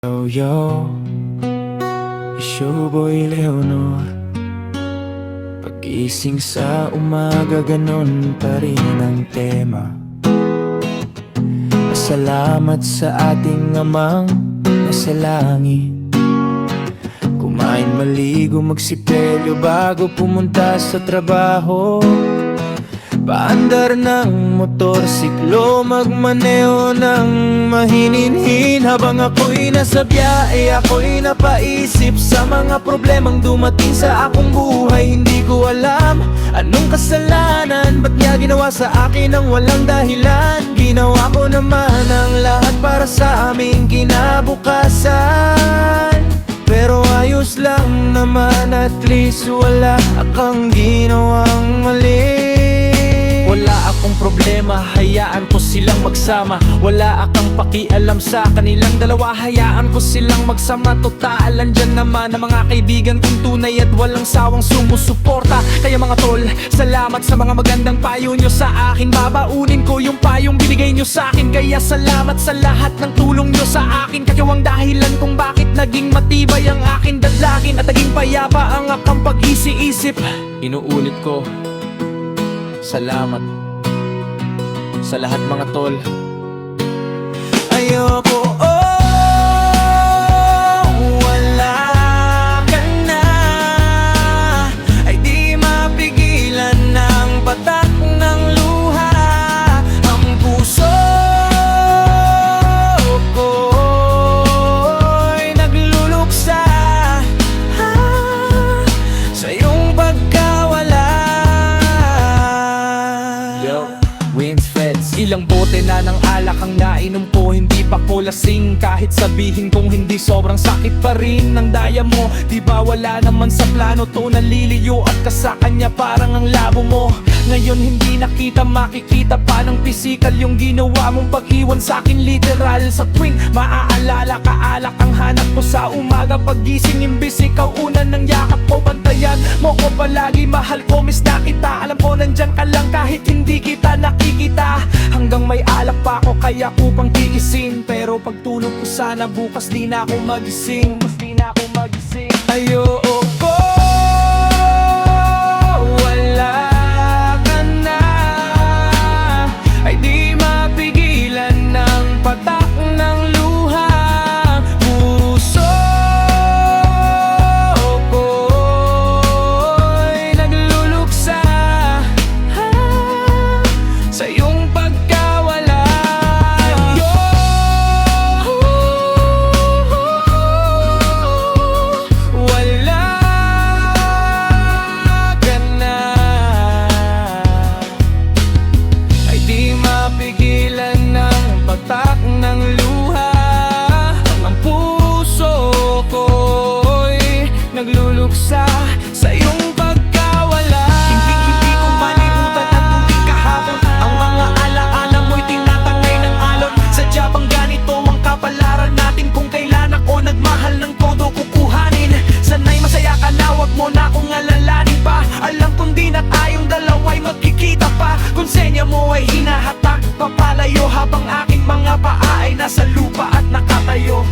Yo, Showboy Leonor. Pag-gising sa umaga, ganon pa rin ang tema. Salamat sa ating amang nasa langit. Kumain, maligo, magsipelyo bago pumunta sa trabaho. Paandar ng motorsiklo, magmaneho ng mahininhin. Habang ako'y nasa biyahe, ako'y napaisip sa mga problemang dumating sa akong buhay. Hindi ko alam anong kasalanan, ba't niya ginawa sa akin ang walang dahilan. Ginawa ko naman ang lahat para sa aming kinabukasan. Pero ayos lang naman, at least wala akong ginawang mali. Wala akong problema, hayaan ko silang magsama. Wala akong pakialam sa kanilang dalawa, hayaan ko silang magsama. Total, andyan naman ang mga kaibigan kong tunay at walang sawang sumusuporta. Kaya mga tol, salamat sa mga magandang payo nyo sa akin. Babaunin ko yung payong binigay nyo sa akin. Kaya salamat sa lahat ng tulong nyo sa akin. Kayo ang dahilan kung bakit naging matibay ang akin dadlangin, at naging payapa ang akang pag-isi-isip. Inuulit ko, salamat sa lahat mga tol. Ayoko, wala ka na. Ay di mapigilan ng patak ng luha. Ang puso ko'y nagluluksa sa iyong pagkawala. Wins Feds, ilang bote na ng alak ang nainom ko, hindi pa ko lasing. Kahit sabihin kong hindi, sobrang sakit pa rin ng daya mo. Di ba wala naman sa plano to, naliliyo at ka sa kanya parang ang labo mo. Ngayon hindi nakita, makikita pa ng pisikal yung ginawa mong pag-iwan sa akin literal. Sa tuwing maaalala ka, alak ang hanap ko sa umaga. Pag-gising imbis ikaw una ng yakap ko, bantayan mo ko palagi, mahal ko, miss na kita. Alam ko nandyan ka lang kahit hindi kita nakikita. Hanggang may alak pa ako kaya ko pang tiisin. Pero pagtulog ko sana bukas di na ako magising. Ayoko, wala ka na. Ay di mapigilan ng patak ng luha. Puso ko'y nagluluksa sa iyong pagkawala. Wala ka na. Ay di mapigilan ng patak ng luha. Ang puso ko'y nagluluksa sa iyong pagkawala. Hindi ko malimutan ang tuwing kahapon. Ang mga alaala mo'y tinatangay ng alon. Sadya bang ganito ang kapalaran natin? Kung kailan ako nagmahal ng todo kukuhanin. Sana'y masaya ka na, wag mo na akong alalanin pa. Alam kong di na tayong dalawa'y magkikita pa. Kung senya mo ay hinahatak papalayo, habang aking mga paa ay nasa lupa at nakatayo.